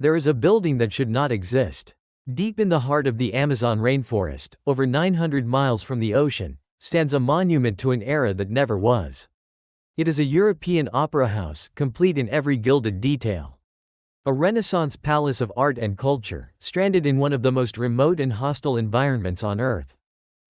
There is a building that should not exist. Deep in the heart of the Amazon rainforest, over 900 miles from the ocean, stands a monument to an era that never was. It is a European opera house, complete in every gilded detail. A Renaissance palace of art and culture, stranded in one of the most remote and hostile environments on Earth.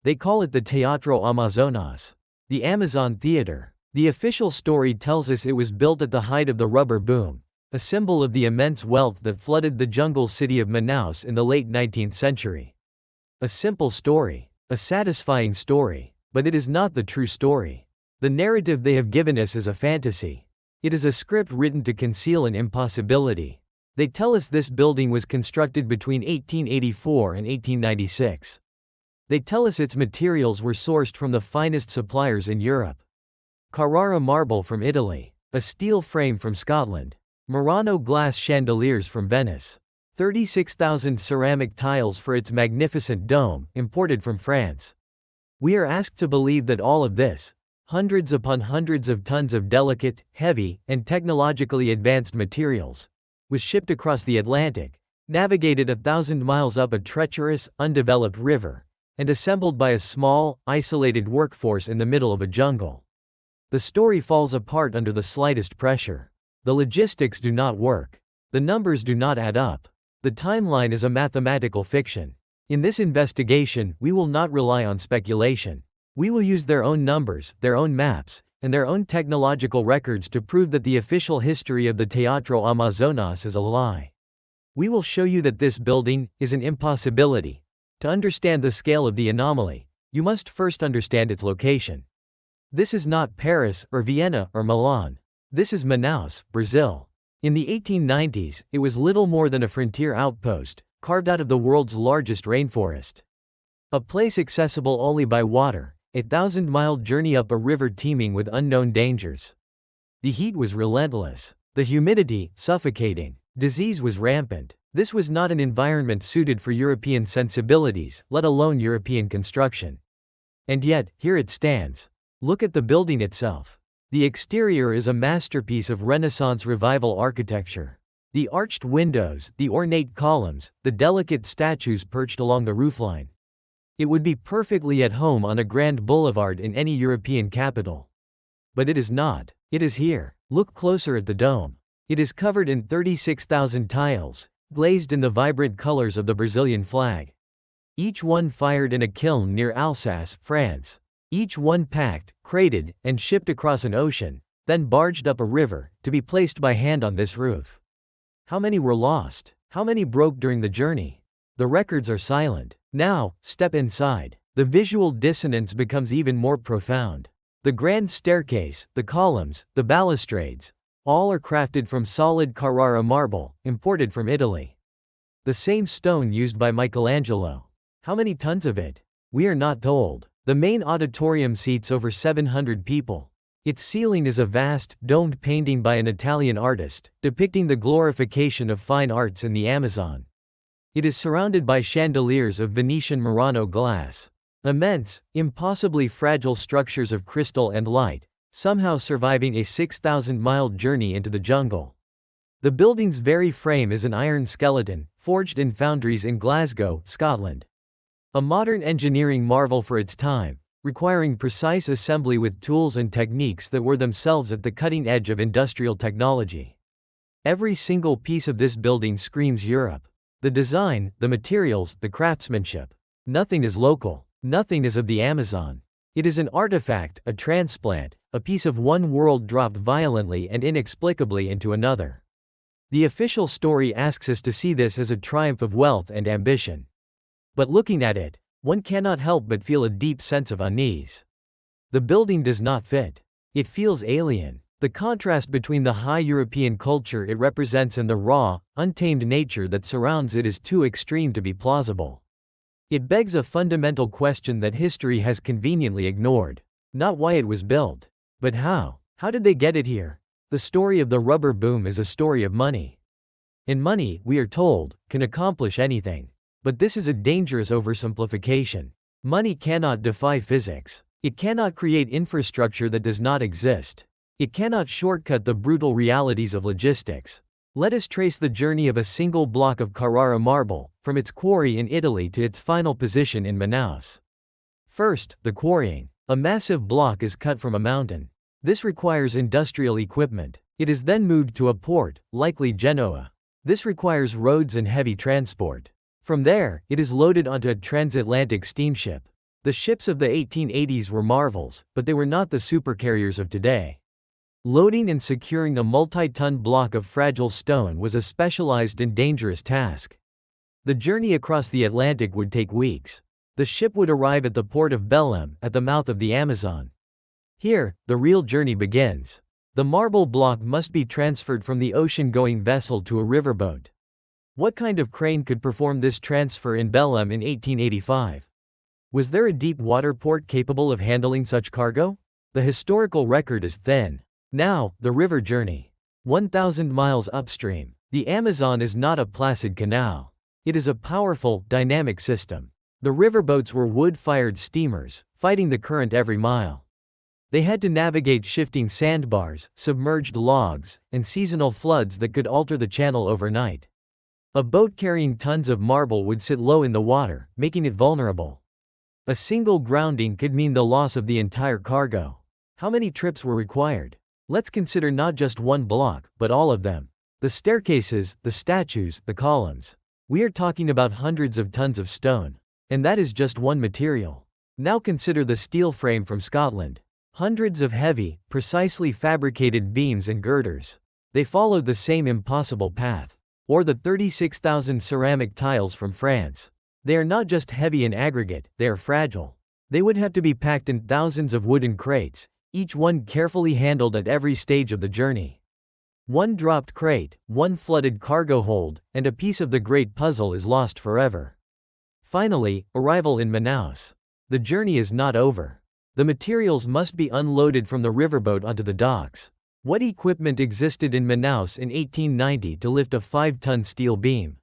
They call it the Teatro Amazonas, the Amazon Theater. The official story tells us it was built at the height of the rubber boom, a symbol of the immense wealth that flooded the jungle city of Manaus in the late 19th century. A simple story, a satisfying story, but it is not the true story. The narrative they have given us is a fantasy. It is a script written to conceal an impossibility. They tell us this building was constructed between 1884 and 1896. They tell us its materials were sourced from the finest suppliers in Europe. Carrara marble from Italy, a steel frame from Scotland, Murano glass chandeliers from Venice, 36,000 ceramic tiles for its magnificent dome, imported from France. We are asked to believe that all of this, hundreds upon hundreds of tons of delicate, heavy, and technologically advanced materials, was shipped across the Atlantic, navigated 1,000 miles up a treacherous, undeveloped river, and assembled by a small, isolated workforce in the middle of a jungle. The story falls apart under the slightest pressure. The logistics do not work. The numbers do not add up. The timeline is a mathematical fiction. In this investigation, we will not rely on speculation. We will use their own numbers, their own maps, and their own technological records to prove that the official history of the Teatro Amazonas is a lie. We will show you that this building is an impossibility. To understand the scale of the anomaly, you must first understand its location. This is not Paris or Vienna or Milan. This is Manaus, Brazil. In the 1890s, it was little more than a frontier outpost, carved out of the world's largest rainforest. A place accessible only by water, a 1,000-mile journey up a river teeming with unknown dangers. The heat was relentless. The humidity, suffocating. Disease was rampant. This was not an environment suited for European sensibilities, let alone European construction. And yet, here it stands. Look at the building itself. The exterior is a masterpiece of Renaissance Revival architecture. The arched windows, the ornate columns, the delicate statues perched along the roofline. It would be perfectly at home on a grand boulevard in any European capital. But it is not. It is here. Look closer at the dome. It is covered in 36,000 tiles, glazed in the vibrant colors of the Brazilian flag. Each one fired in a kiln near Alsace, France. Each one packed, crated, and shipped across an ocean, then barged up a river, to be placed by hand on this roof. How many were lost? How many broke during the journey? The records are silent. Now, step inside. The visual dissonance becomes even more profound. The grand staircase, the columns, the balustrades, all are crafted from solid Carrara marble, imported from Italy. The same stone used by Michelangelo. How many tons of it? We are not told. The main auditorium seats over 700 people. Its ceiling is a vast, domed painting by an Italian artist, depicting the glorification of fine arts in the Amazon. It is surrounded by chandeliers of Venetian Murano glass. Immense, impossibly fragile structures of crystal and light, somehow surviving a 6,000-mile journey into the jungle. The building's very frame is an iron skeleton, forged in foundries in Glasgow, Scotland. A modern engineering marvel for its time, requiring precise assembly with tools and techniques that were themselves at the cutting edge of industrial technology. Every single piece of this building screams Europe. The design, the materials, the craftsmanship. Nothing is local. Nothing is of the Amazon. It is an artifact, a transplant, a piece of one world dropped violently and inexplicably into another. The official story asks us to see this as a triumph of wealth and ambition. But looking at it, one cannot help but feel a deep sense of unease. The building does not fit. It feels alien. The contrast between the high European culture it represents and the raw, untamed nature that surrounds it is too extreme to be plausible. It begs a fundamental question that history has conveniently ignored. Not why it was built, but how. How did they get it here? The story of the rubber boom is a story of money. And money, we are told, can accomplish anything. But this is a dangerous oversimplification. Money cannot defy physics. It cannot create infrastructure that does not exist. It cannot shortcut the brutal realities of logistics. Let us trace the journey of a single block of Carrara marble, from its quarry in Italy to its final position in Manaus. First, the quarrying. A massive block is cut from a mountain. This requires industrial equipment. It is then moved to a port, likely Genoa. This requires roads and heavy transport. From there, it is loaded onto a transatlantic steamship. The ships of the 1880s were marvels, but they were not the supercarriers of today. Loading and securing a multi-ton block of fragile stone was a specialized and dangerous task. The journey across the Atlantic would take weeks. The ship would arrive at the port of Belém, at the mouth of the Amazon. Here, the real journey begins. The marble block must be transferred from the ocean-going vessel to a riverboat. What kind of crane could perform this transfer in Belém in 1885? Was there a deep water port capable of handling such cargo? The historical record is thin. Now, the river journey. 1,000 miles upstream. The Amazon is not a placid canal. It is a powerful, dynamic system. The riverboats were wood-fired steamers, fighting the current every mile. They had to navigate shifting sandbars, submerged logs, and seasonal floods that could alter the channel overnight. A boat carrying tons of marble would sit low in the water, making it vulnerable. A single grounding could mean the loss of the entire cargo. How many trips were required? Let's consider not just one block, but all of them. The staircases, the statues, the columns. We are talking about hundreds of tons of stone. And that is just one material. Now consider the steel frame from Scotland. Hundreds of heavy, precisely fabricated beams and girders. They followed the same impossible path. Or the 36,000 ceramic tiles from France. They are not just heavy in aggregate, they are fragile. They would have to be packed in thousands of wooden crates, each one carefully handled at every stage of the journey. One dropped crate, one flooded cargo hold, and a piece of the great puzzle is lost forever. Finally, arrival in Manaus. The journey is not over. The materials must be unloaded from the riverboat onto the docks. What equipment existed in Manaus in 1890 to lift a 5-ton steel beam?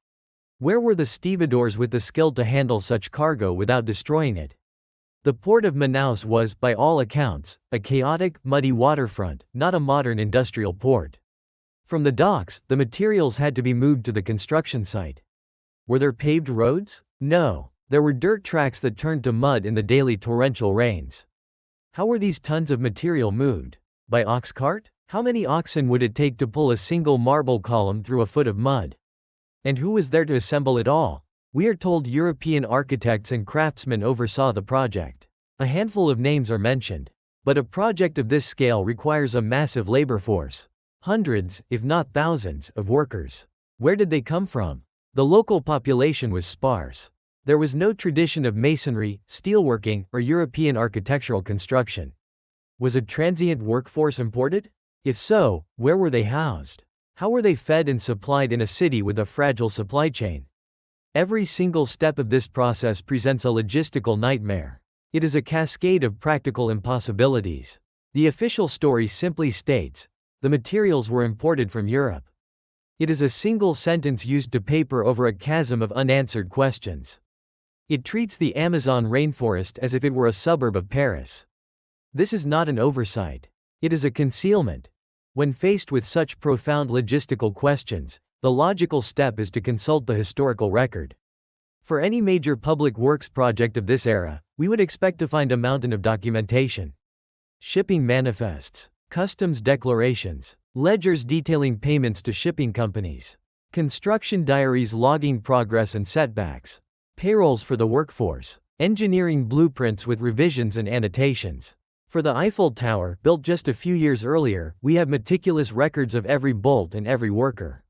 Where were the stevedores with the skill to handle such cargo without destroying it? The port of Manaus was, by all accounts, a chaotic, muddy waterfront, not a modern industrial port. From the docks, the materials had to be moved to the construction site. Were there paved roads? No. There were dirt tracks that turned to mud in the daily torrential rains. How were these tons of material moved? By ox cart? How many oxen would it take to pull a single marble column through a foot of mud? And who was there to assemble it all? We are told European architects and craftsmen oversaw the project. A handful of names are mentioned. But a project of this scale requires a massive labor force. Hundreds, if not thousands, of workers. Where did they come from? The local population was sparse. There was no tradition of masonry, steelworking, or European architectural construction. Was a transient workforce imported? If so, where were they housed? How were they fed and supplied in a city with a fragile supply chain? Every single step of this process presents a logistical nightmare. It is a cascade of practical impossibilities. The official story simply states, the materials were imported from Europe. It is a single sentence used to paper over a chasm of unanswered questions. It treats the Amazon rainforest as if it were a suburb of Paris. This is not an oversight. It is a concealment. When faced with such profound logistical questions, the logical step is to consult the historical record. For any major public works project of this era, we would expect to find a mountain of documentation. Shipping manifests, customs declarations, ledgers detailing payments to shipping companies, construction diaries logging progress and setbacks, payrolls for the workforce, engineering blueprints with revisions and annotations. For the Eiffel Tower, built just a few years earlier, we have meticulous records of every bolt and every worker.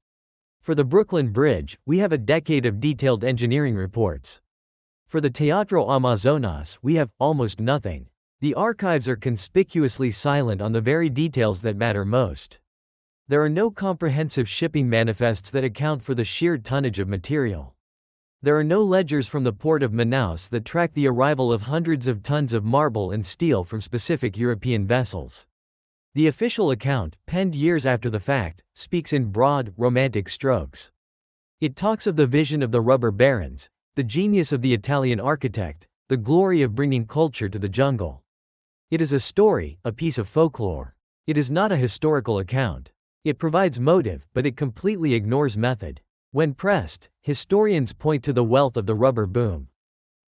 For the Brooklyn Bridge, we have a decade of detailed engineering reports. For the Teatro Amazonas, we have almost nothing. The archives are conspicuously silent on the very details that matter most. There are no comprehensive shipping manifests that account for the sheer tonnage of material. There are no ledgers from the port of Manaus that track the arrival of hundreds of tons of marble and steel from specific European vessels. The official account, penned years after the fact, speaks in broad, romantic strokes. It talks of the vision of the rubber barons, the genius of the Italian architect, the glory of bringing culture to the jungle. It is a story, a piece of folklore. It is not a historical account. It provides motive, but it completely ignores method. When pressed, historians point to the wealth of the rubber boom.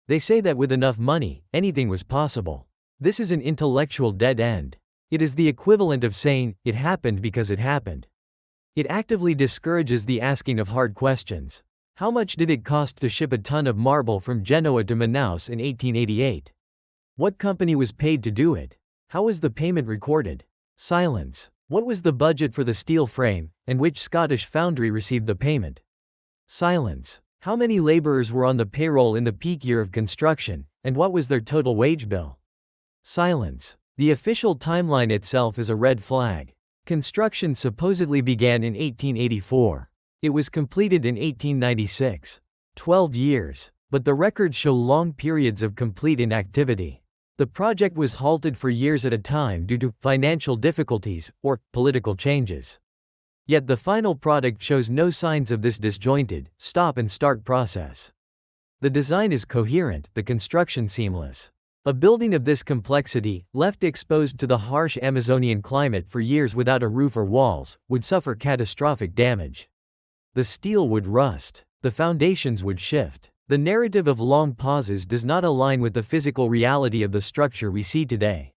They say that with enough money, anything was possible. This is an intellectual dead end. It is the equivalent of saying, it happened because it happened. It actively discourages the asking of hard questions. How much did it cost to ship a ton of marble from Genoa to Manaus in 1888? What company was paid to do it? How was the payment recorded? Silence. What was the budget for the steel frame, and which Scottish foundry received the payment? Silence. How many laborers were on the payroll in the peak year of construction, and what was their total wage bill? Silence. The official timeline itself is a red flag. Construction supposedly began in 1884. It was completed in 1896. 12 years. But the records show long periods of complete inactivity. The project was halted for years at a time due to financial difficulties or political changes. Yet the final product shows no signs of this disjointed, stop-and-start process. The design is coherent, the construction seamless. A building of this complexity, left exposed to the harsh Amazonian climate for years without a roof or walls, would suffer catastrophic damage. The steel would rust. The foundations would shift. The narrative of long pauses does not align with the physical reality of the structure we see today.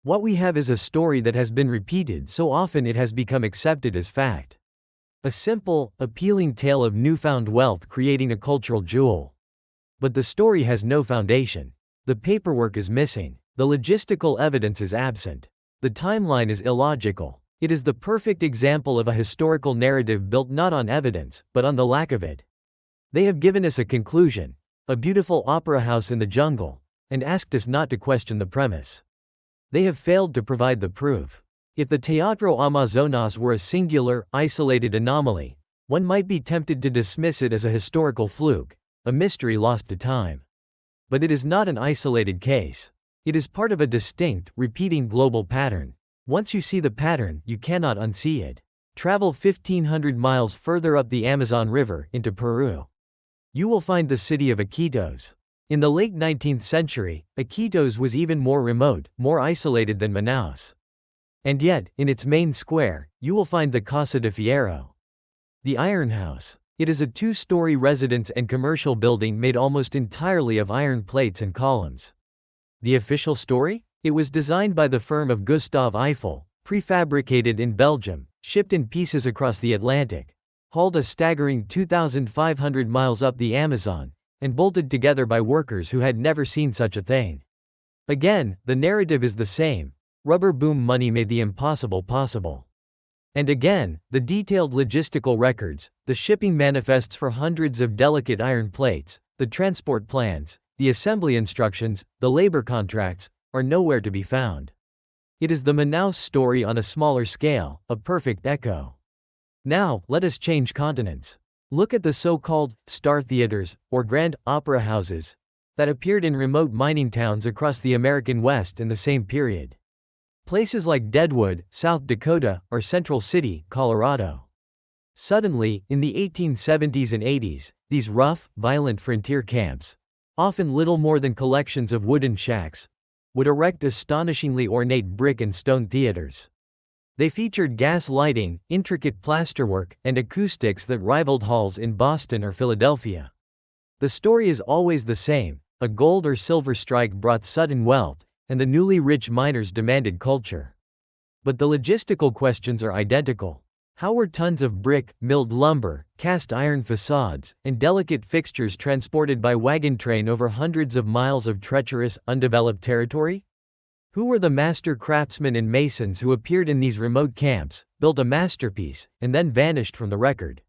What we have is a story that has been repeated so often it has become accepted as fact. A simple, appealing tale of newfound wealth creating a cultural jewel. But the story has no foundation. The paperwork is missing. The logistical evidence is absent. The timeline is illogical. It is the perfect example of a historical narrative built not on evidence, but on the lack of it. They have given us a conclusion, a beautiful opera house in the jungle, and asked us not to question the premise. They have failed to provide the proof. If the Teatro Amazonas were a singular, isolated anomaly, one might be tempted to dismiss it as a historical fluke, a mystery lost to time. But it is not an isolated case. It is part of a distinct, repeating global pattern. Once you see the pattern, you cannot unsee it. Travel 1,500 miles further up the Amazon River, into Peru. You will find the city of Iquitos. In the late 19th century, Iquitos was even more remote, more isolated than Manaus. And yet, in its main square, you will find the Casa de Fierro. The Iron House. It is a two-story residence and commercial building made almost entirely of iron plates and columns. The official story? It was designed by the firm of Gustave Eiffel, prefabricated in Belgium, shipped in pieces across the Atlantic, hauled a staggering 2,500 miles up the Amazon, and bolted together by workers who had never seen such a thing. Again, the narrative is the same. Rubber boom money made the impossible possible. And again, the detailed logistical records, the shipping manifests for hundreds of delicate iron plates, the transport plans, the assembly instructions, the labor contracts, are nowhere to be found. It is the Manaus story on a smaller scale, a perfect echo. Now, let us change continents. Look at the so-called star theaters, or grand opera houses, that appeared in remote mining towns across the American West in the same period. Places like Deadwood, South Dakota, or Central City, Colorado. Suddenly, in the 1870s and 80s, these rough, violent frontier camps, often little more than collections of wooden shacks, would erect astonishingly ornate brick and stone theaters. They featured gas lighting, intricate plasterwork, and acoustics that rivaled halls in Boston or Philadelphia. The story is always the same: a gold or silver strike brought sudden wealth, and the newly rich miners demanded culture. But the logistical questions are identical. How were tons of brick, milled lumber, cast iron facades, and delicate fixtures transported by wagon train over hundreds of miles of treacherous, undeveloped territory? Who were the master craftsmen and masons who appeared in these remote camps, built a masterpiece, and then vanished from the record?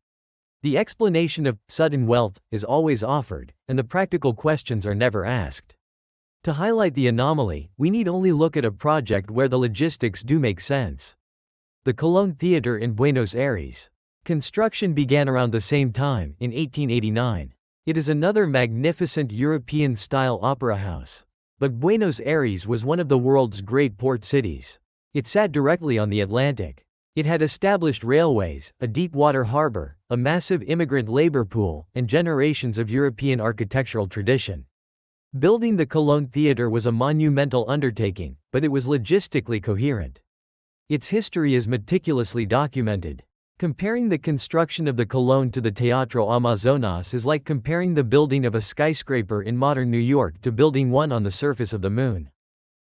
The explanation of sudden wealth is always offered, and the practical questions are never asked. To highlight the anomaly, we need only look at a project where the logistics do make sense. The Colón Theater in Buenos Aires. Construction began around the same time, in 1889. It is another magnificent European-style opera house. But Buenos Aires was one of the world's great port cities. It sat directly on the Atlantic. It had established railways, a deep-water harbor, a massive immigrant labor pool, and generations of European architectural tradition. Building the Colón Theater was a monumental undertaking, but it was logistically coherent. Its history is meticulously documented. Comparing the construction of the Colón to the Teatro Amazonas is like comparing the building of a skyscraper in modern New York to building one on the surface of the moon.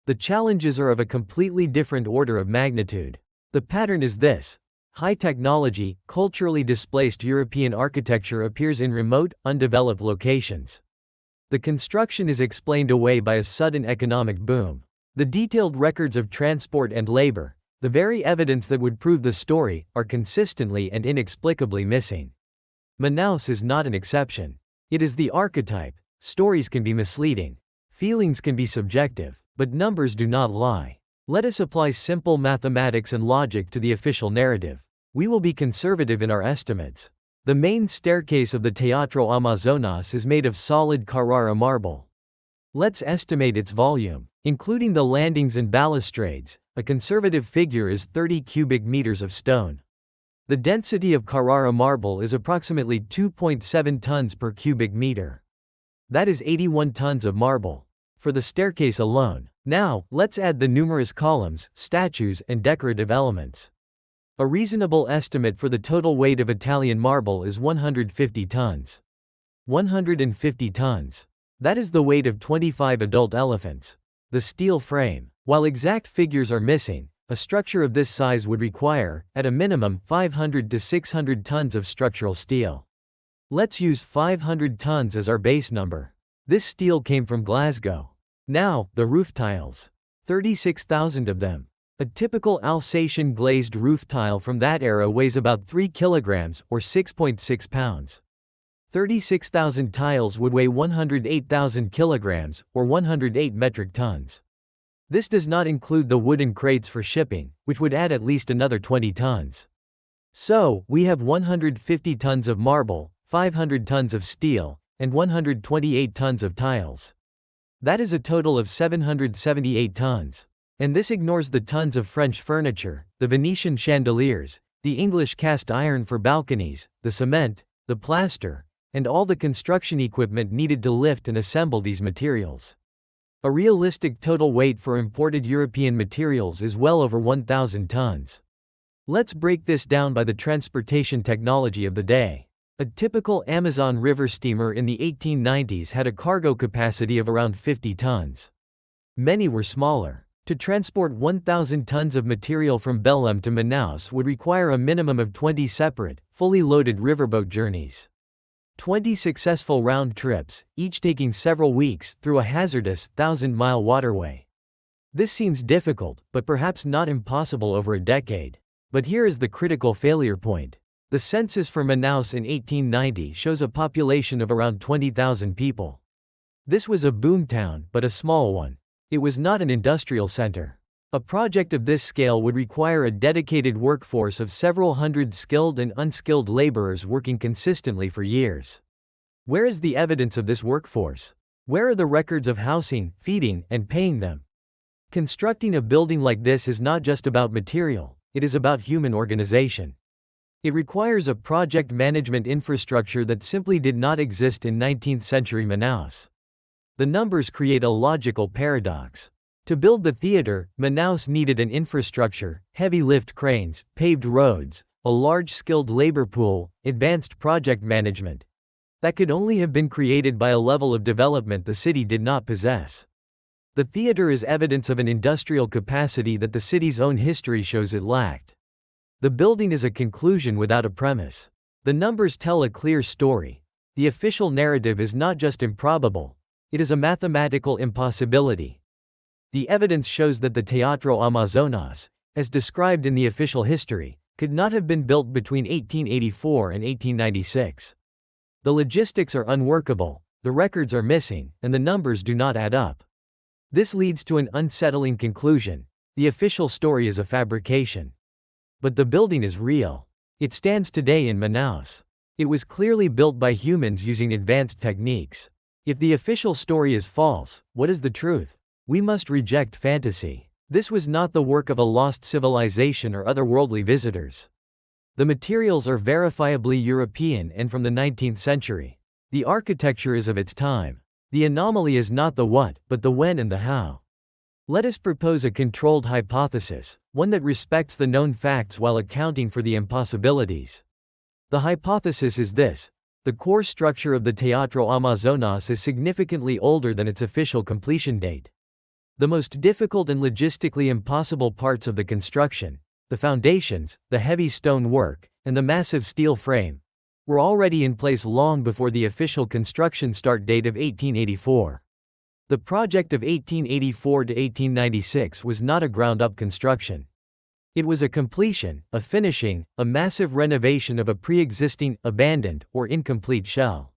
The challenges are of a completely different order of magnitude. The pattern is this. High technology, culturally displaced European architecture appears in remote, undeveloped locations. The construction is explained away by a sudden economic boom. The detailed records of transport and labor, the very evidence that would prove the story, are consistently and inexplicably missing. Manaus is not an exception. It is the archetype. Stories can be misleading. Feelings can be subjective, but numbers do not lie. Let us apply simple mathematics and logic to the official narrative. We will be conservative in our estimates. The main staircase of the Teatro Amazonas is made of solid Carrara marble. Let's estimate its volume. Including the landings and balustrades, a conservative figure is 30 cubic meters of stone. The density of Carrara marble is approximately 2.7 tons per cubic meter. That is 81 tons of marble. For the staircase alone. Now, let's add the numerous columns, statues, and decorative elements. A reasonable estimate for the total weight of Italian marble is 150 tons. 150 tons. That is the weight of 25 adult elephants. The steel frame. While exact figures are missing, a structure of this size would require, at a minimum, 500 to 600 tons of structural steel. Let's use 500 tons as our base number. This steel came from Glasgow. Now, the roof tiles. 36,000 of them. A typical Alsatian glazed roof tile from that era weighs about 3 kilograms, or 6.6 pounds. 36,000 tiles would weigh 108,000 kilograms, or 108 metric tons. This does not include the wooden crates for shipping, which would add at least another 20 tons. So, we have 150 tons of marble, 500 tons of steel, and 128 tons of tiles. That is a total of 778 tons. And this ignores the tons of French furniture, the Venetian chandeliers, the English cast iron for balconies, the cement, the plaster, and all the construction equipment needed to lift and assemble these materials. A realistic total weight for imported European materials is well over 1,000 tons. Let's break this down by the transportation technology of the day. A typical Amazon River steamer in the 1890s had a cargo capacity of around 50 tons. Many were smaller. To transport 1,000 tons of material from Belém to Manaus would require a minimum of 20 separate, fully loaded riverboat journeys. 20 successful round trips, each taking several weeks, through a hazardous, 1,000-mile waterway. This seems difficult, but perhaps not impossible over a decade. But here is the critical failure point. The census for Manaus in 1890 shows a population of around 20,000 people. This was a boomtown, but a small one. It was not an industrial center. A project of this scale would require a dedicated workforce of several hundred skilled and unskilled laborers working consistently for years. Where is the evidence of this workforce? Where are the records of housing, feeding, and paying them? Constructing a building like this is not just about material, it is about human organization. It requires a project management infrastructure that simply did not exist in 19th century Manaus. The numbers create a logical paradox. To build the theater, Manaus needed an infrastructure, heavy lift cranes, paved roads, a large skilled labor pool, advanced project management. That could only have been created by a level of development the city did not possess. The theater is evidence of an industrial capacity that the city's own history shows it lacked. The building is a conclusion without a premise. The numbers tell a clear story. The official narrative is not just improbable, it is a mathematical impossibility. The evidence shows that the Teatro Amazonas, as described in the official history, could not have been built between 1884 and 1896. The logistics are unworkable, the records are missing, and the numbers do not add up. This leads to an unsettling conclusion: the official story is a fabrication. But the building is real. It stands today in Manaus. It was clearly built by humans using advanced techniques. If the official story is false, what is the truth? We must reject fantasy. This was not the work of a lost civilization or otherworldly visitors. The materials are verifiably European and from the 19th century. The architecture is of its time. The anomaly is not the what, but the when and the how. Let us propose a controlled hypothesis, one that respects the known facts while accounting for the impossibilities. The hypothesis is this: the core structure of the Teatro Amazonas is significantly older than its official completion date. The most difficult and logistically impossible parts of the construction, the foundations, the heavy stone work, and the massive steel frame, were already in place long before the official construction start date of 1884. The project of 1884 to 1896 was not a ground-up construction. It was a completion, a finishing, a massive renovation of a pre-existing, abandoned, or incomplete shell.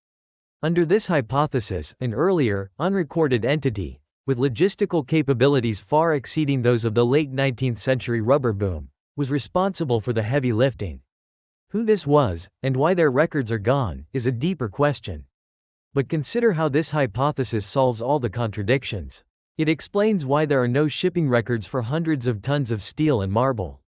Under this hypothesis, an earlier, unrecorded entity, with logistical capabilities far exceeding those of the late 19th century rubber boom, was responsible for the heavy lifting. Who this was, and why their records are gone, is a deeper question. But consider how this hypothesis solves all the contradictions. It explains why there are no shipping records for hundreds of tons of steel and marble.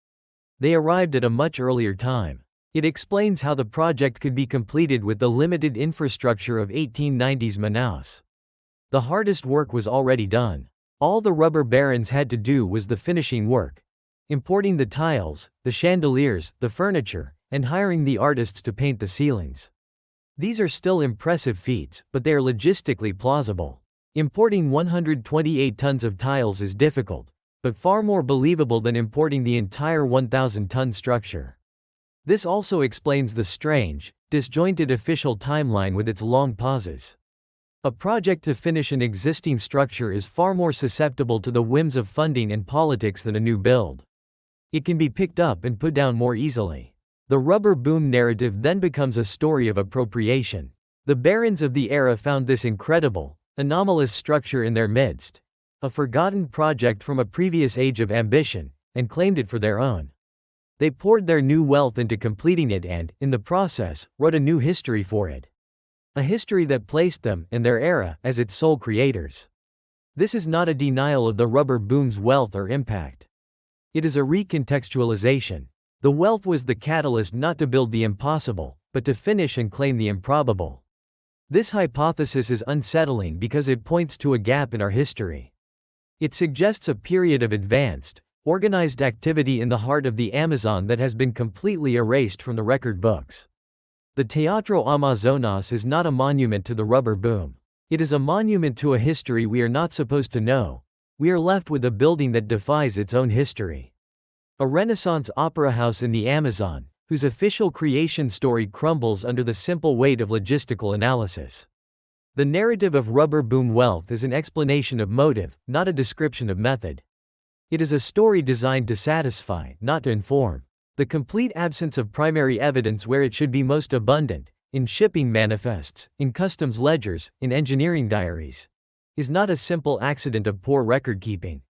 They arrived at a much earlier time. It explains how the project could be completed with the limited infrastructure of 1890s Manaus. The hardest work was already done. All the rubber barons had to do was the finishing work: importing the tiles, the chandeliers, the furniture, and hiring the artists to paint the ceilings. These are still impressive feats, but they are logistically plausible. Importing 128 tons of tiles is difficult, but far more believable than importing the entire 1,000-ton structure. This also explains the strange, disjointed official timeline with its long pauses. A project to finish an existing structure is far more susceptible to the whims of funding and politics than a new build. It can be picked up and put down more easily. The rubber boom narrative then becomes a story of appropriation. The barons of the era found this incredible, anomalous structure in their midst, a forgotten project from a previous age of ambition, and claimed it for their own. They poured their new wealth into completing it and, in the process, wrote a new history for it. A history that placed them, and their era, as its sole creators. This is not a denial of the rubber boom's wealth or impact. It is a recontextualization. The wealth was the catalyst not to build the impossible, but to finish and claim the improbable. This hypothesis is unsettling because it points to a gap in our history. It suggests a period of advanced, organized activity in the heart of the Amazon that has been completely erased from the record books. The Teatro Amazonas is not a monument to the rubber boom. It is a monument to a history we are not supposed to know. We are left with a building that defies its own history. A Renaissance opera house in the Amazon, whose official creation story crumbles under the simple weight of logistical analysis. The narrative of rubber boom wealth is an explanation of motive, not a description of method. It is a story designed to satisfy, not to inform. The complete absence of primary evidence where it should be most abundant, in shipping manifests, in customs ledgers, in engineering diaries, is not a simple accident of poor record-keeping.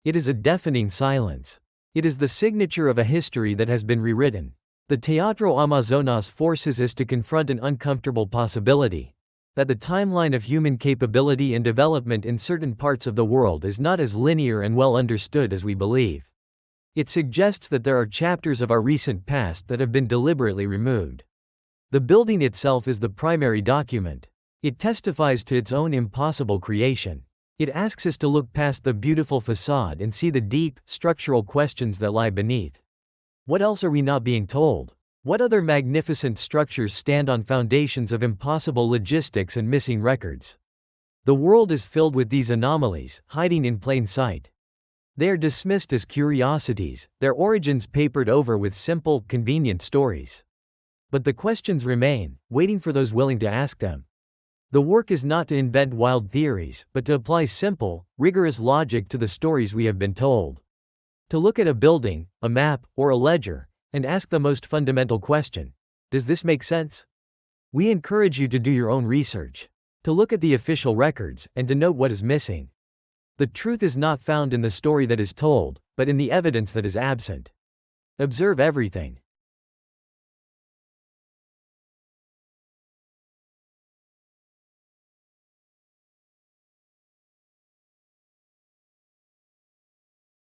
It is a deafening silence. It is the signature of a history that has been rewritten. The Teatro Amazonas forces us to confront an uncomfortable possibility: that the timeline of human capability and development in certain parts of the world is not as linear and well understood as we believe. It suggests that there are chapters of our recent past that have been deliberately removed. The building itself is the primary document. It testifies to its own impossible creation. It asks us to look past the beautiful facade and see the deep, structural questions that lie beneath. What else are we not being told? What other magnificent structures stand on foundations of impossible logistics and missing records? The world is filled with these anomalies, hiding in plain sight. They are dismissed as curiosities, their origins papered over with simple, convenient stories. But the questions remain, waiting for those willing to ask them. The work is not to invent wild theories, but to apply simple, rigorous logic to the stories we have been told. To look at a building, a map, or a ledger, and ask the most fundamental question: does this make sense? We encourage you to do your own research. To look at the official records, and to note what is missing. The truth is not found in the story that is told, but in the evidence that is absent. Observe everything.